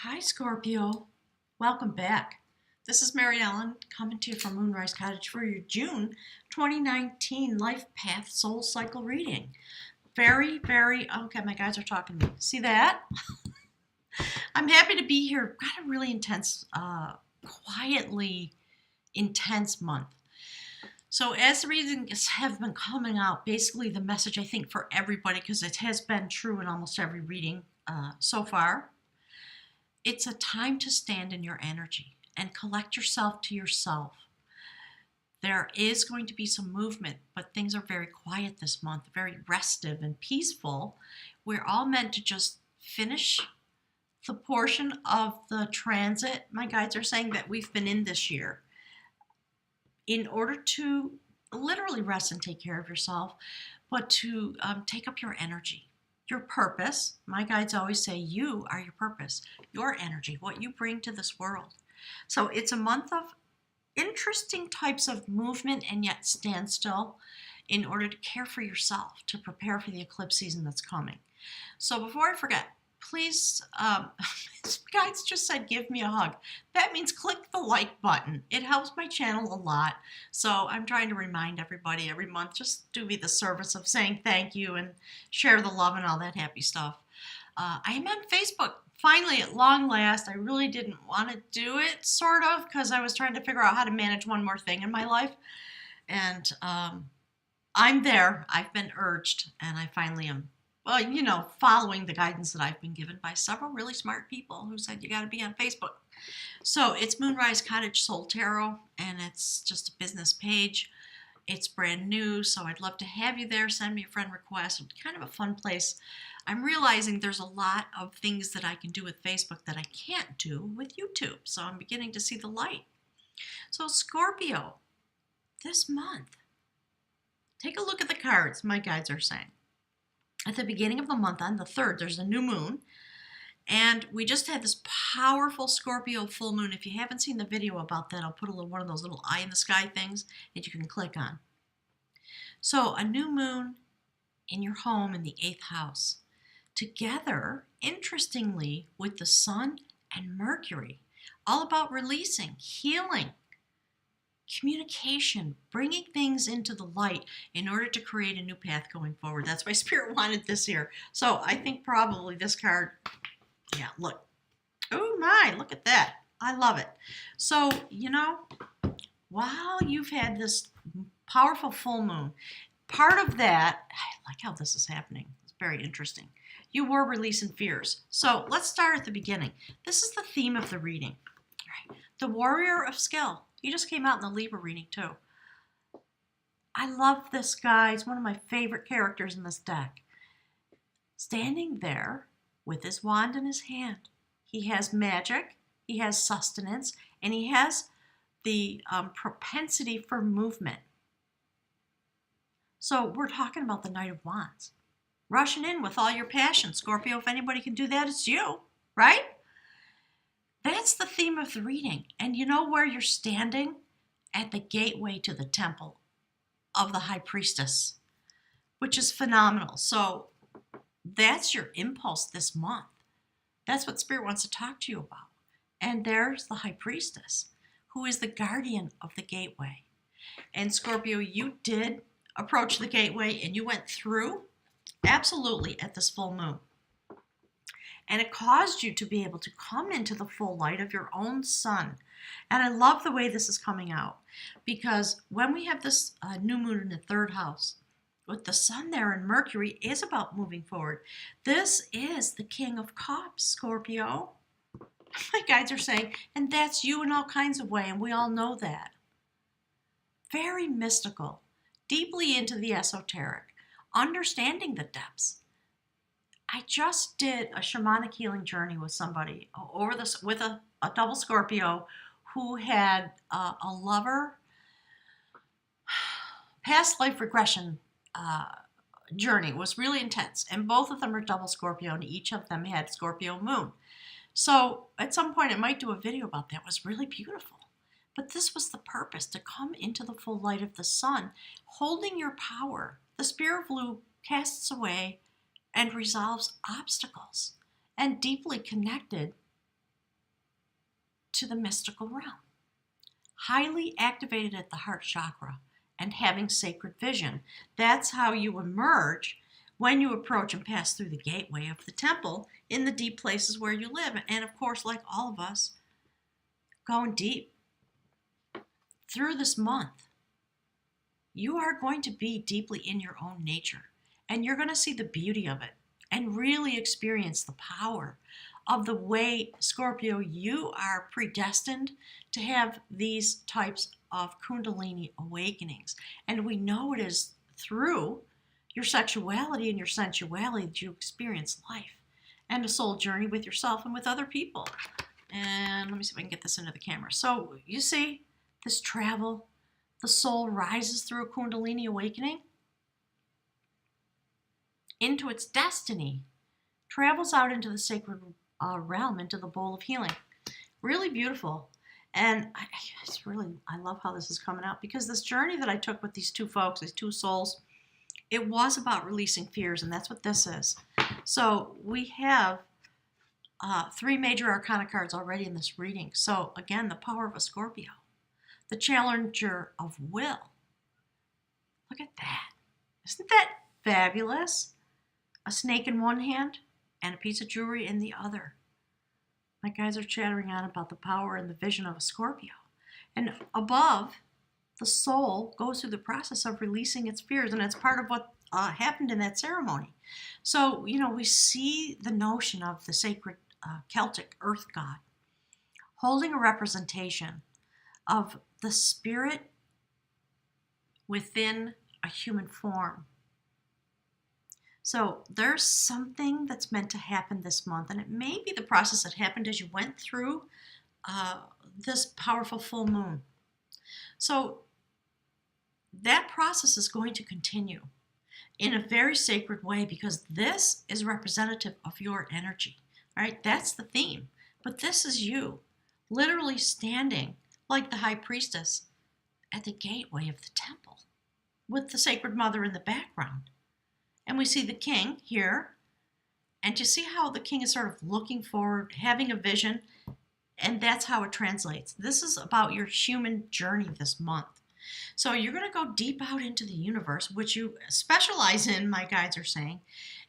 Hi, Scorpio. Welcome back. This is Mary Ellen coming to you from Moonrise Cottage for your June 2019 Life Path Soul Cycle reading. Okay, my guys are talking to me. See that? I'm happy to be here. Got a really quietly intense month. So as the readings have been coming out, basically the message I think for everybody, because it has been true in almost every reading so far, it's a time to stand in your energy and collect yourself to yourself. There is going to be some movement, but things are very quiet this month, very restive and peaceful. We're all meant to just finish the portion of the transit, my guides are saying, that we've been in this year in order to literally rest and take care of yourself, but to take up your energy. Your purpose, my guides always say you are your purpose, your energy, what you bring to this world. So it's a month of interesting types of movement and yet standstill in order to care for yourself, to prepare for the eclipse season that's coming. So before I forget, please, guides just said give me a hug. That means click the like button. It helps my channel a lot. So I'm trying to remind everybody every month, just do me the service of saying thank you and share the love and all that happy stuff. I am on Facebook. Finally, at long last. I really didn't want to do it, sort of, because I was trying to figure out how to manage one more thing in my life. And I'm there. I've been urged, and I finally am. Well, following the guidance that I've been given by several really smart people who said you got to be on Facebook. So it's Moonrise Cottage Soul Tarot, and it's just a business page. It's brand new, so I'd love to have you there. Send me a friend request. It's kind of a fun place. I'm realizing there's a lot of things that I can do with Facebook that I can't do with YouTube, so I'm beginning to see the light. So Scorpio, this month, take a look at the cards, my guides are saying. At the beginning of the month, on the 3rd, there's a new moon. And we just had this powerful Scorpio full moon. If you haven't seen the video about that, I'll put one of those little eye in the sky things that you can click on. So a new moon in your home in the 8th house. Together, interestingly, with the sun and Mercury. All about releasing, healing, communication, bringing things into the light in order to create a new path going forward. That's why Spirit wanted this here. So I think probably this card, yeah, look. Oh my, look at that. I love it. So, while you've had this powerful full moon, part of that, I like how this is happening. It's very interesting. You were releasing fears. So let's start at the beginning. This is the theme of the reading. All right. The Warrior of Skill. He just came out in the Libra reading too. I love this guy. He's one of my favorite characters in this deck. Standing there with his wand in his hand. He has magic, he has sustenance, and he has the propensity for movement. So we're talking about the Knight of Wands. Rushing in with all your passion. Scorpio, if anybody can do that, it's you, right? That's the theme of the reading. And you know where you're standing? At the gateway to the temple of the High Priestess, which is phenomenal. So that's your impulse this month. That's what Spirit wants to talk to you about. And there's the High Priestess, who is the guardian of the gateway. And Scorpio, you did approach the gateway and you went through, absolutely, at this full moon. And it caused you to be able to come into the full light of your own sun. And I love the way this is coming out, because when we have this new moon in the 3rd house, with the sun there and Mercury is about moving forward. This is the King of Cups, Scorpio. My guides are saying, and that's you in all kinds of ways, and we all know that. Very mystical, deeply into the esoteric, understanding the depths. I just did a shamanic healing journey with somebody with a double Scorpio who had a lover, past life regression journey. It was really intense, and both of them are double Scorpio, and each of them had Scorpio moon. So at some point I might do a video about that. It was really beautiful. But this was the purpose, to come into the full light of the sun, holding your power. The Spirit of Blue casts away and resolves obstacles, and deeply connected to the mystical realm, highly activated at the heart chakra and having sacred vision. That's how you emerge when you approach and pass through the gateway of the temple in the deep places where you live. And of course, like all of us, going deep through this month, you are going to be deeply in your own nature, and you're going to see the beauty of it and really experience the power of the way, Scorpio, you are predestined to have these types of Kundalini awakenings. And we know it is through your sexuality and your sensuality that you experience life and a soul journey with yourself and with other people. And let me see if I can get this into the camera. So you see this travel, the soul rises through a Kundalini awakening into its destiny, travels out into the sacred realm, into the bowl of healing. Really beautiful. And I love how this is coming out, because this journey that I took with these two folks, these two souls, it was about releasing fears, and that's what this is. So we have 3 major arcana cards already in this reading. So again, the power of a Scorpio, the challenger of will. Look at that. Isn't that fabulous? A snake in one hand and a piece of jewelry in the other. My guys are chattering on about the power and the vision of a Scorpio. And above, the soul goes through the process of releasing its fears, and it's part of what happened in that ceremony. So, we see the notion of the sacred Celtic earth god holding a representation of the spirit within a human form. So there's something that's meant to happen this month, and it may be the process that happened as you went through this powerful full moon. So that process is going to continue in a very sacred way, because this is representative of your energy, right? That's the theme. But this is you, literally standing like the high priestess at the gateway of the temple with the sacred mother in the background. And we see the king here, and you see how the king is sort of looking forward, having a vision, and that's how it translates. This is about your human journey this month. So you're going to go deep out into the universe, which you specialize in, my guides are saying,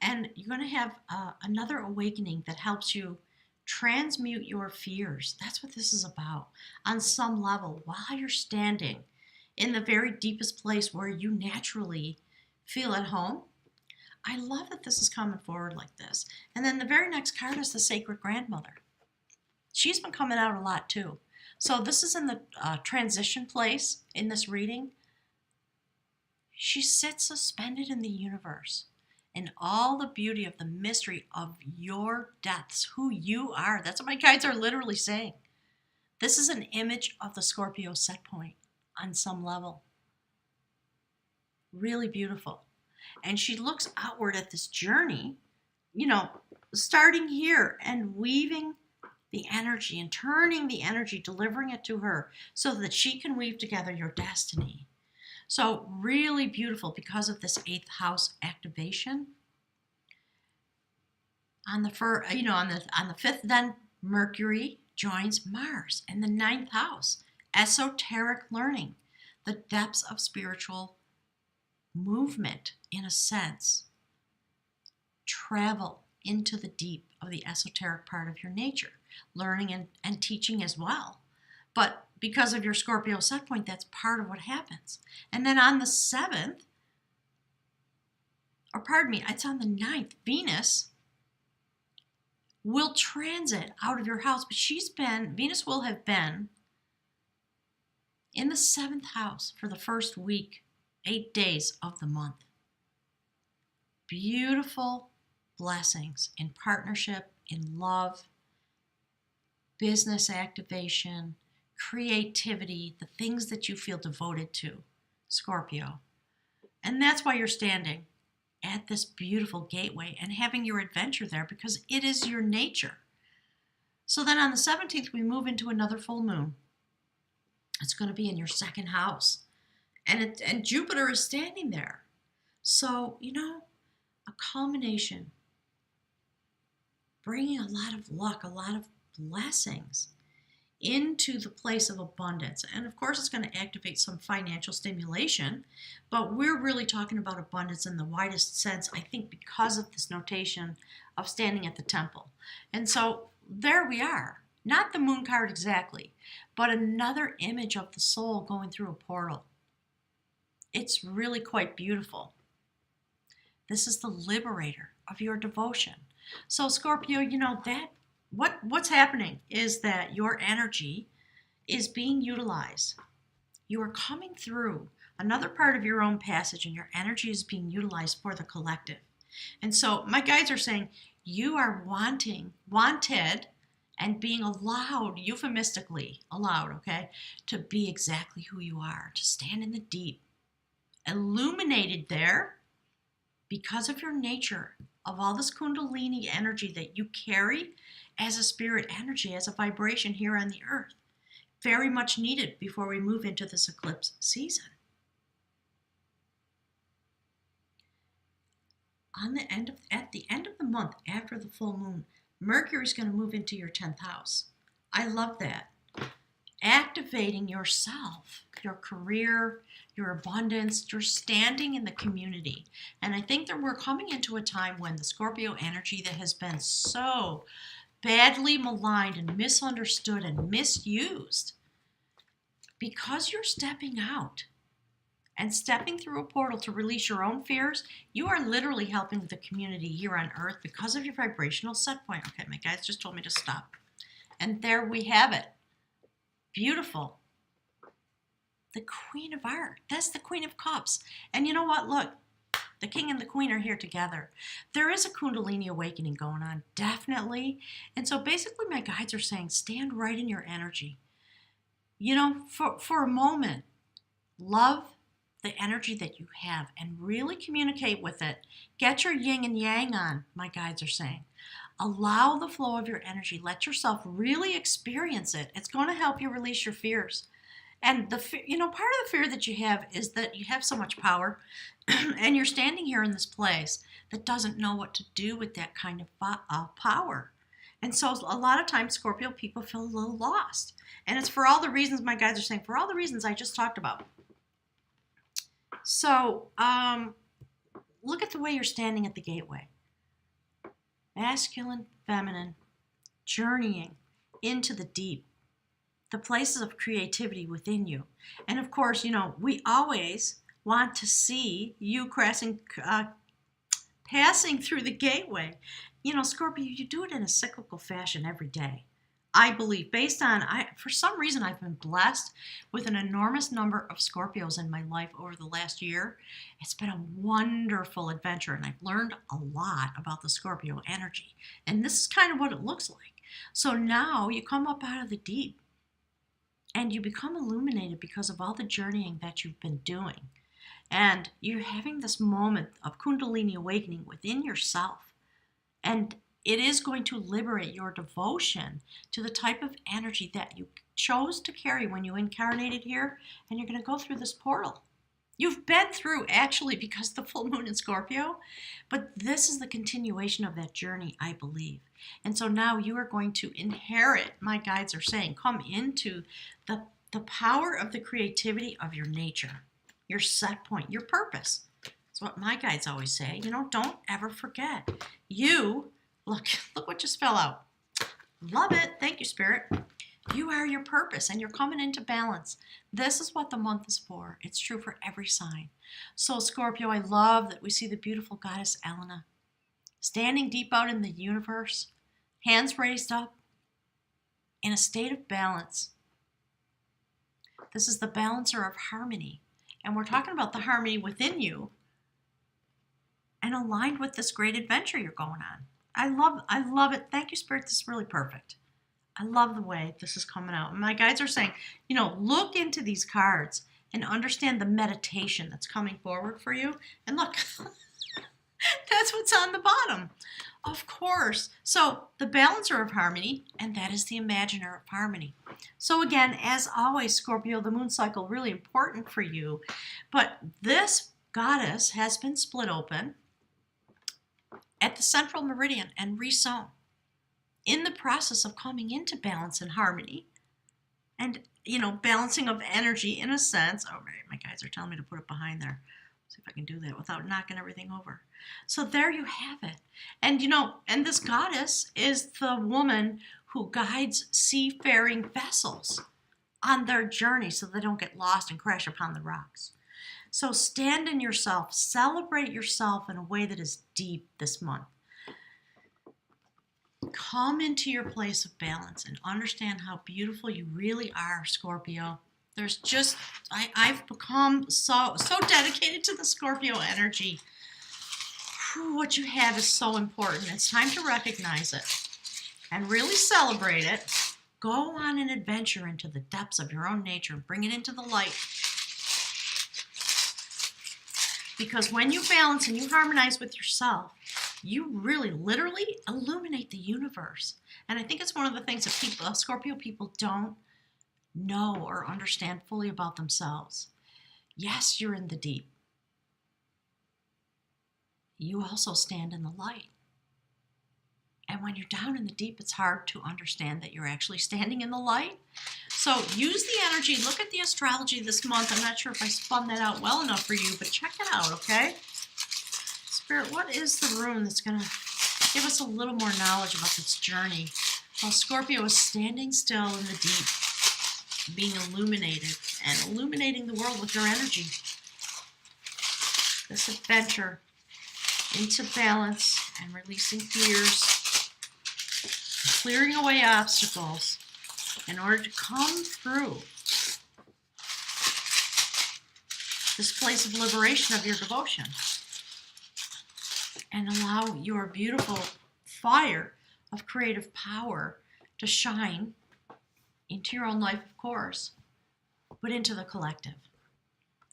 and you're going to have another awakening that helps you transmute your fears. That's what this is about on some level, while you're standing in the very deepest place where you naturally feel at home. I love that this is coming forward like this. And then the very next card is the Sacred Grandmother. She's been coming out a lot too. So this is in the transition place in this reading. She sits suspended in the universe in all the beauty of the mystery of your depths, who you are. That's what my guides are literally saying. This is an image of the Scorpio set point on some level. Really beautiful. And she looks outward at this journey, starting here and weaving the energy and turning the energy, delivering it to her so that she can weave together your destiny. So really beautiful because of this 8th house activation. On the 5th, then Mercury joins Mars in the 9th house. Esoteric learning, the depths of spiritual movement, in a sense. Travel into the deep of the esoteric part of your nature, learning and teaching as well. But because of your Scorpio set point, that's part of what happens. And then on the 7th, it's on the 9th, Venus will transit out of your house, but Venus will have been in the 7th house for the first week, 8 days of the month. Beautiful blessings in partnership, in love, business activation, creativity, the things that you feel devoted to, Scorpio. And that's why you're standing at this beautiful gateway and having your adventure there, because it is your nature. So then on the 17th, we move into another full moon. It's going to be in your 2nd house. And Jupiter is standing there. So, a culmination, bringing a lot of luck, a lot of blessings into the place of abundance. And of course, it's going to activate some financial stimulation, but we're really talking about abundance in the widest sense, I think, because of this notation of standing at the temple. And so there we are. Not the moon card exactly, but another image of the soul going through a portal. It's really quite beautiful. This is the liberator of your devotion. So Scorpio, that what's happening is that your energy is being utilized. You are coming through another part of your own passage, and your energy is being utilized for the collective. And so my guides are saying you are wanted, and being allowed, euphemistically allowed, okay, to be exactly who you are, to stand in the deep, illuminated there because of your nature, of all this Kundalini energy that you carry as a spirit energy, as a vibration here on the earth. Very much needed before we move into this eclipse season. At the end of the month, after the full moon, Mercury is going to move into your 10th house. I love that. Activating yourself, your career, your abundance, your standing in the community. And I think that we're coming into a time when the Scorpio energy that has been so badly maligned and misunderstood and misused, because you're stepping out and stepping through a portal to release your own fears, you are literally helping the community here on earth because of your vibrational set point. Okay, my guys just told me to stop. And there we have it. Beautiful. The Queen of Art. That's the Queen of Cups. And you know what? Look, the King and the Queen are here together. There is a Kundalini awakening going on, definitely. And so basically my guides are saying, stand right in your energy. For a moment, love the energy that you have and really communicate with it. Get your yin and yang on, my guides are saying. Allow the flow of your energy. Let yourself really experience it. It's going to help you release your fears. And part of the fear that you have is that you have so much power and you're standing here in this place that doesn't know what to do with that kind of power. And so a lot of times Scorpio people feel a little lost. And it's for all the reasons my guides are saying, for all the reasons I just talked about. So look at the way you're standing at the gateway. Masculine, feminine, journeying into the deep, the places of creativity within you. And of course, we always want to see you passing through the gateway. Scorpio, you do it in a cyclical fashion every day. I believe, based on, for some reason, I've been blessed with an enormous number of Scorpios in my life over the last year. It's been a wonderful adventure, and I've learned a lot about the Scorpio energy. And this is kind of what it looks like. So now you come up out of the deep, and you become illuminated because of all the journeying that you've been doing. And you're having this moment of Kundalini awakening within yourself. And it is going to liberate your devotion to the type of energy that you chose to carry when you incarnated here, and you're going to go through this portal. You've been through, actually, because the full moon in Scorpio, but this is the continuation of that journey, I believe. And so now you are going to inherit, my guides are saying, come into the power of the creativity of your nature, your set point, your purpose. That's what my guides always say. Don't ever forget. Look what just fell out. Love it. Thank you, Spirit. You are your purpose, and you're coming into balance. This is what the month is for. It's true for every sign. So, Scorpio, I love that we see the beautiful goddess Elena standing deep out in the universe, hands raised up, in a state of balance. This is the balancer of harmony. And we're talking about the harmony within you and aligned with this great adventure you're going on. I love it. Thank you, Spirit. This is really perfect. I love the way this is coming out. And my guides are saying, look into these cards and understand the meditation that's coming forward for you. And look, that's what's on the bottom. Of course. So the balancer of harmony, and that is the imaginer of harmony. So again, as always, Scorpio, the moon cycle, really important for you. But this goddess has been split open at the central meridian and resewn in the process of coming into balance and harmony And, balancing of energy in a sense. All right, my guides are telling me to put it behind there. See if I can do that without knocking everything over. So there you have it. And, and this goddess is the woman who guides seafaring vessels on their journey so they don't get lost and crash upon the rocks. So stand in yourself, celebrate yourself in a way that is deep this month. Come into your place of balance and understand how beautiful you really are, Scorpio. There's just, I've become so dedicated to the Scorpio energy. Whew, what you have is so important. It's time to recognize it and really celebrate it. Go on an adventure into the depths of your own nature and bring it into the light. Because when you balance and you harmonize with yourself, you really literally illuminate the universe. And I think it's one of the things that Scorpio people don't know or understand fully about themselves. Yes, you're in the deep. You also stand in the light. And when you're down in the deep, it's hard to understand that you're actually standing in the light. So use the energy. Look at the astrology this month. I'm not sure if I spun that out well enough for you, but check it out, okay? Spirit, what is the rune that's going to give us a little more knowledge about this journey? While Scorpio is standing still in the deep, being illuminated and illuminating the world with your energy. This adventure into balance and releasing fears, clearing away obstacles in order to come through this place of liberation of your devotion and allow your beautiful fire of creative power to shine into your own life, of course, but into the collective.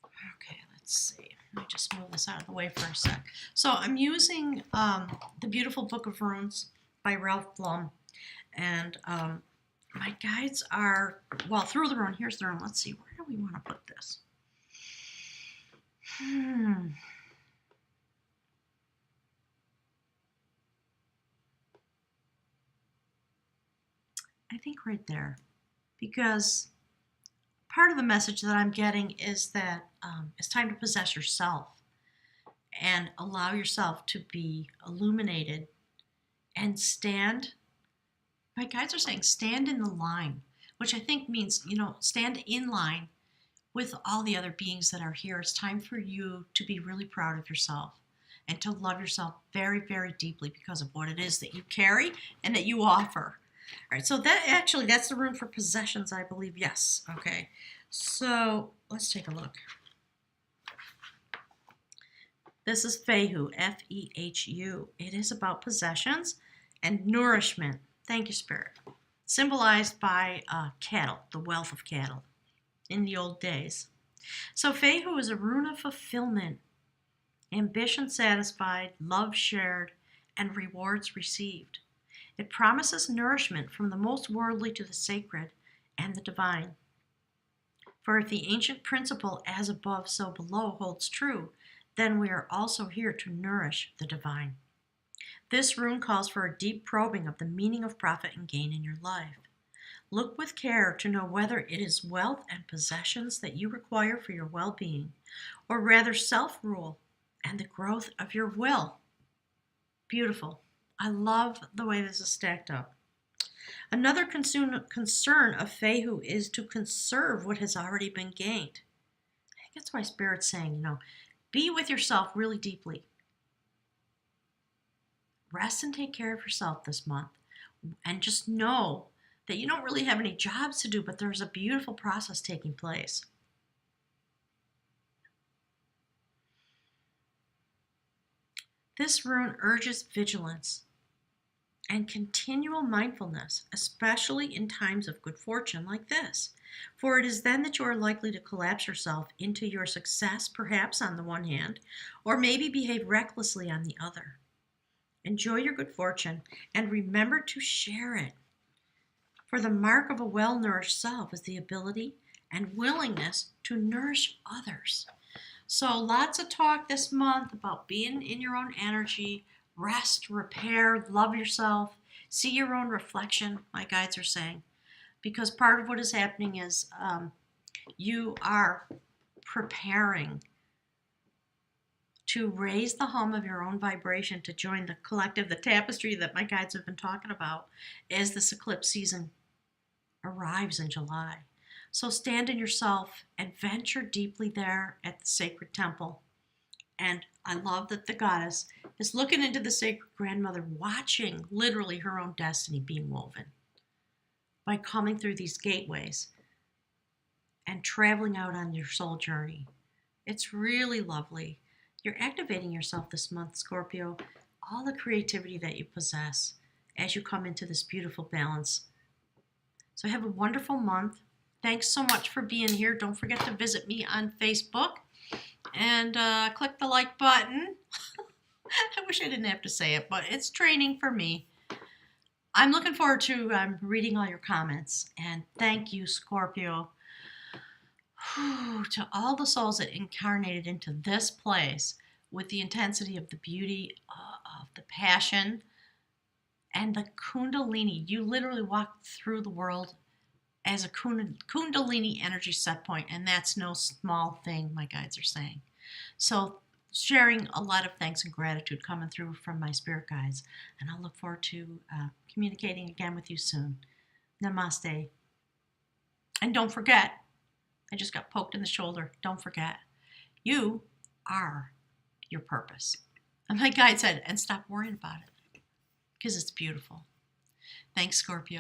Okay, let's see. Let me just move this out of the way for a sec. So I'm using the beautiful Book of Runes by Ralph Blum. And my guides are, well, through the rune. Here's the rune. Let's see. Where do we want to put this? I think right there. Because part of the message that I'm getting is that it's time to possess yourself and allow yourself to be illuminated and stand. My guides are saying stand in the line, which I think means, stand in line with all the other beings that are here. It's time for you to be really proud of yourself and to love yourself very, very deeply because of what it is that you carry and that you offer. All right, so that's the rune for possessions, I believe. Yes. Okay. So let's take a look. This is Fehu, F-E-H-U. It is about possessions and nourishment. Thank you, Spirit. Symbolized by cattle, the wealth of cattle in the old days. So Fehu is a rune of fulfillment, ambition satisfied, love shared, and rewards received. It promises nourishment from the most worldly to the sacred and the divine. For if the ancient principle, as above, so below, holds true, then we are also here to nourish the divine. This rune calls for a deep probing of the meaning of profit and gain in your life. Look with care to know whether it is wealth and possessions that you require for your well-being, or rather self-rule and the growth of your will. Beautiful. I love the way this is stacked up. Another concern of Fehu is to conserve what has already been gained. I think that's why Spirit's saying, be with yourself really deeply. Rest and take care of yourself this month. And just know that you don't really have any jobs to do, but there's a beautiful process taking place. This rune urges vigilance and continual mindfulness, especially in times of good fortune like this. For it is then that you are likely to collapse yourself into your success, perhaps on the one hand, or maybe behave recklessly on the other. Enjoy your good fortune and remember to share it. For the mark of a well-nourished self is the ability and willingness to nourish others. So lots of talk this month about being in your own energy, rest, repair, love yourself, see your own reflection, my guides are saying. because part of what is happening is you are preparing to raise the hum of your own vibration to join the collective, the tapestry that my guides have been talking about as this eclipse season arrives in July. So stand in yourself and venture deeply there at the sacred temple. And I love that the goddess is looking into the sacred grandmother, watching literally her own destiny being woven by coming through these gateways and traveling out on your soul journey. It's really lovely. You're activating yourself this month, Scorpio, all the creativity that you possess as you come into this beautiful balance. So have a wonderful month. Thanks so much for being here. Don't forget to visit me on Facebook and click the like button. I wish I didn't have to say it, but it's training for me. I'm looking forward to reading all your comments. And thank you, Scorpio, to all the souls that incarnated into this place with the intensity of the beauty, of the passion, and the Kundalini. You literally walk through the world as a Kundalini energy set point, and that's no small thing, my guides are saying. So sharing a lot of thanks and gratitude coming through from my spirit guides, and I'll look forward to communicating again with you soon. Namaste. And don't forget, I just got poked in the shoulder. Don't forget, you are your purpose. And my guide said, and stop worrying about it, because it's beautiful. Thanks, Scorpio.